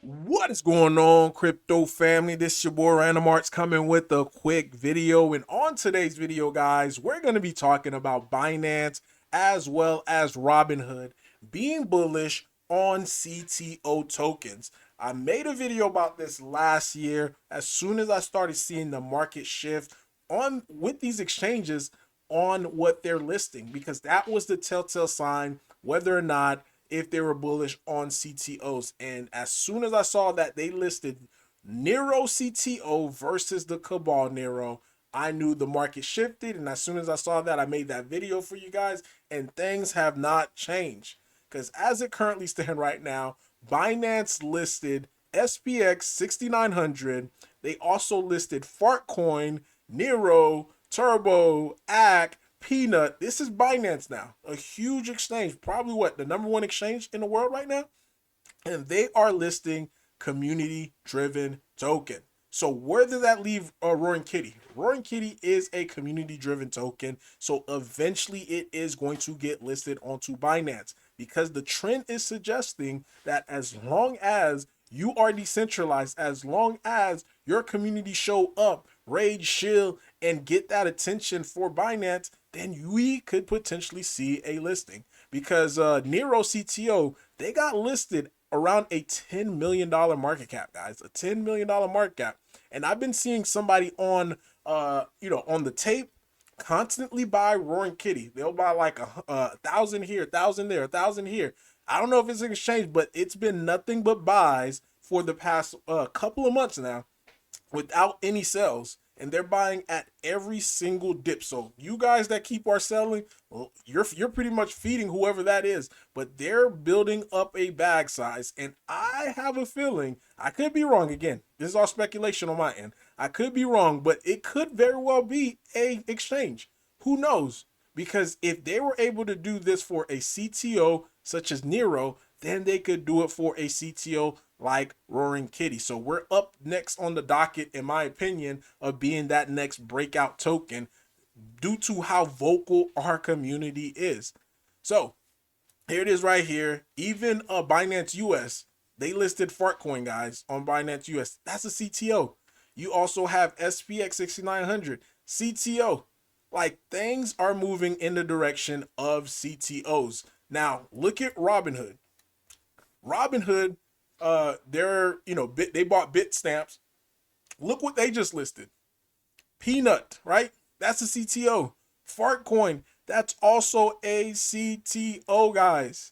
What is going on, crypto family? This is your boy Random Arts coming with a quick video. And on today's video, guys, we're going to be talking about Binance as well as Robinhood being bullish on CTO tokens. I made a video about this last year as soon as I started seeing the market shift on with these exchanges on what they're listing, because that was the telltale sign whether or not if they were bullish on CTOs. And as soon as I saw that they listed Nero CTO versus the Cabal Nero, I knew the market shifted. And as soon as I saw that, I made that video for you guys, and things have not changed. Because as it currently stands right now, Binance listed SPX 6900. They also listed Fartcoin, Nero, Turbo, ACK, Peanut. This is Binance now, a huge exchange, probably what, the number one exchange in the world right now, and they are listing community driven token. So where does that leave Roaring Kitty? Roaring Kitty is a community driven token, so eventually it is going to get listed onto Binance, because the trend is suggesting that as long as you are decentralized, as long as your community show up, raid, shield, and get that attention for Binance, then we could potentially see a listing. Because Nero CTO, they got listed around a $10 million market cap, guys, a $10 million market cap. And I've been seeing somebody on, on the tape constantly buy Roaring Kitty. They'll buy like a thousand here, a thousand there, a thousand here. I don't know if it's an exchange, but it's been nothing but buys for the past couple of months now without any sales, and they're buying at every single dip. So you guys that keep our selling, well, you're pretty much feeding whoever that is, but they're building up a bag size. And I have a feeling, I could be wrong, again, this is all speculation on my end, I could be wrong, but it could very well be a exchange. Who knows? Because if they were able to do this for a CTO such as Nero, then they could do it for a CTO like Roaring Kitty. So we're up next on the docket, in my opinion, of being that next breakout token due to how vocal our community is. So here it is right here. Even Binance US, they listed Fartcoin, guys, on Binance US. That's a CTO. You also have SPX 6900, CTO. Like, things are moving in the direction of CTOs. Now, look at Robinhood. Robinhood, they bought bit stamps. Look what they just listed. Peanut, right? That's a CTO. Fartcoin, that's also a CTO, guys.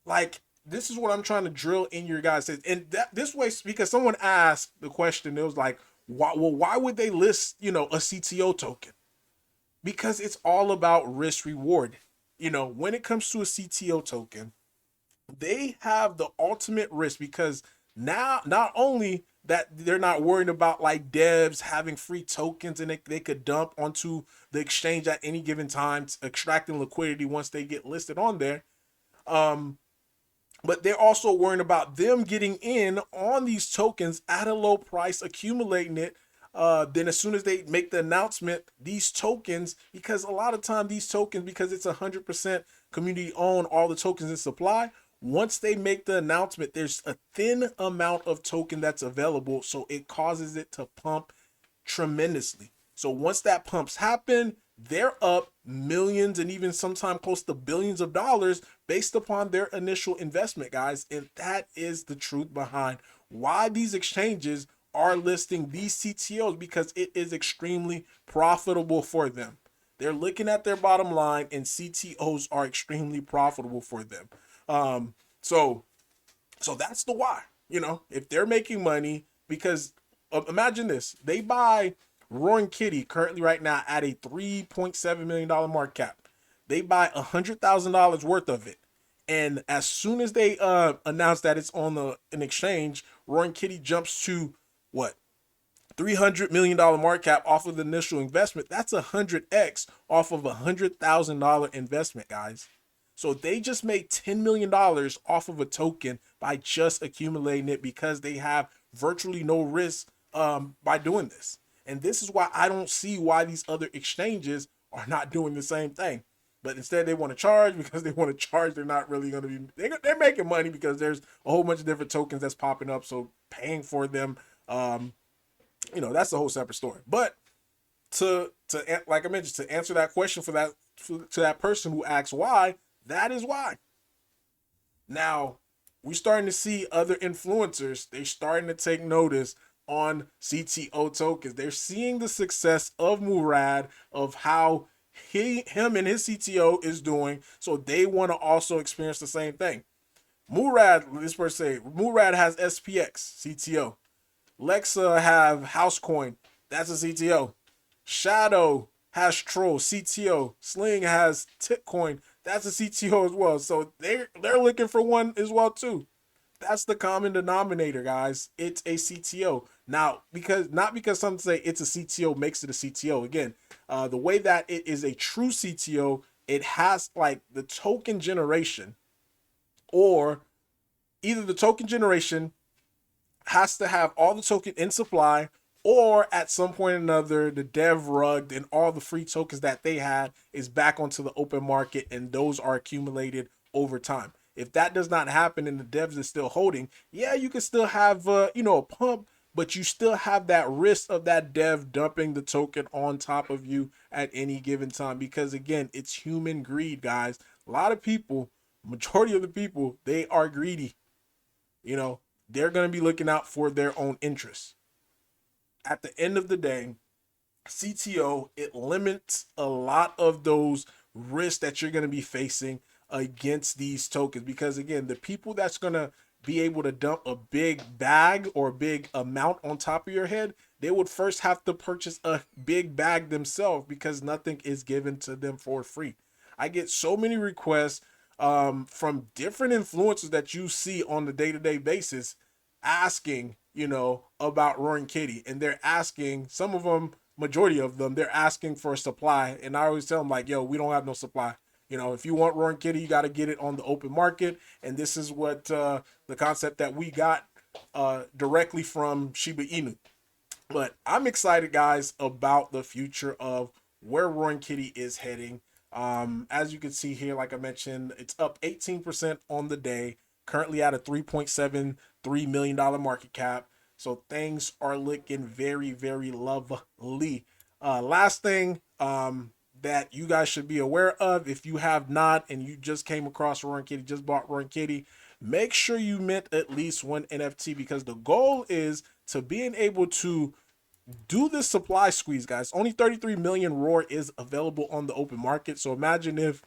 Like, this is what I'm trying to drill in your guys' heads. And that this way, because someone asked the question, it was like, why would they list, a CTO token? Because it's all about risk reward. When it comes to a CTO token, they have the ultimate risk, because now not only that they're not worried about like devs having free tokens and they could dump onto the exchange at any given time, extracting liquidity once they get listed on there. um but they're also worrying about them getting in on these tokens at a low price, accumulating it. Then as soon as they make the announcement, these tokens, because a lot of time these tokens, because it's 100% community owned, all the tokens in supply, once they make the announcement, there's a thin amount of token that's available, so it causes it to pump tremendously. So once that pumps happen, they're up millions and even sometimes close to billions of dollars based upon their initial investment, guys. And that is the truth behind why these exchanges are listing these CTOs, because it is extremely profitable for them. They're looking at their bottom line, and CTOs are extremely profitable for them. Um, so so that's the why. If they're making money, because imagine this, they buy Roaring Kitty currently right now at a $3.7 million market cap. They buy $100,000 worth of it, and as soon as they announce that it's on an exchange, Roaring Kitty jumps to what, $300 million market cap off of the initial investment. That's 100x off of $100,000 investment, guys. So they just made $10 million off of a token by just accumulating it, because they have virtually no risk by doing this. And this is why I don't see why these other exchanges are not doing the same thing. But instead, they want to charge because they want to charge. They're not really going to be. They're making money because there's a whole bunch of different tokens that's popping up. So paying for them, that's a whole separate story. But to like I mentioned, to answer that question to that person who asks why, that is why. Now we're starting to see other influencers. They're starting to take notice on CTO tokens. They're seeing the success of Murad, of how him and his CTO is doing, so they want to also experience the same thing. Murad, this person say, Murad has SPX CTO. Lexa have Housecoin, that's a CTO. Shadow has Troll CTO. Sling has Titcoin, that's a CTO as well. So they're looking for one as well too. That's the common denominator, guys. It's a CTO. Now, not because some say it's a CTO makes it a CTO. Again, the way that it is a true CTO, it has like the token generation, or either the token generation has to have all the token in supply, or at some point or another, the dev rugged and all the free tokens that they had is back onto the open market, and those are accumulated over time. If that does not happen and the devs is still holding, yeah, you can still have a pump, but you still have that risk of that dev dumping the token on top of you at any given time. Because again, it's human greed, guys. A lot of people, majority of the people, they are greedy. They're going to be looking out for their own interests. At the end of the day, CTO, it limits a lot of those risks that you're going to be facing against these tokens, because again, the people that's going to be able to dump a big bag or a big amount on top of your head, they would first have to purchase a big bag themselves, because nothing is given to them for free. I get so many requests from different influencers that you see on the day-to-day basis asking, about Roaring Kitty, and they're asking, some of them, majority of them, they're asking for a supply, and I always tell them like, yo, we don't have no supply. If you want Roaring Kitty, you got to get it on the open market, and this is what the concept that we got directly from Shiba Inu. But I'm excited, guys, about the future of where Roaring Kitty is heading. As you can see here, like I mentioned, it's up 18% on the day, currently at a $3.73 million market cap. So things are looking very, very lovely. Last thing that you guys should be aware of, if you have not and you just came across Roaring Kitty, just bought Roaring Kitty, make sure you mint at least one NFT, because the goal is to being able to do this supply squeeze, guys. Only 33 million roar is available on the open market. So imagine if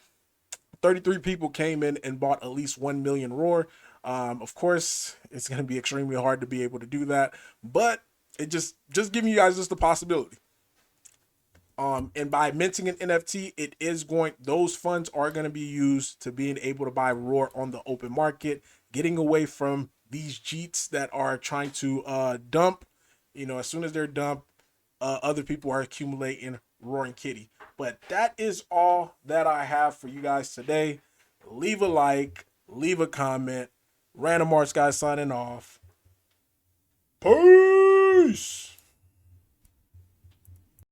33 people came in and bought at least 1 million roar. Of course, it's going to be extremely hard to be able to do that, but it just giving you guys just the possibility. And by minting an NFT, those funds are going to be used to being able to buy roar on the open market, getting away from these Jeets that are trying to dump. As soon as they're dumped, other people are accumulating Roaring Kitty. But that is all that I have for you guys today. Leave a like, leave a comment. Random Arts guys signing off. Peace.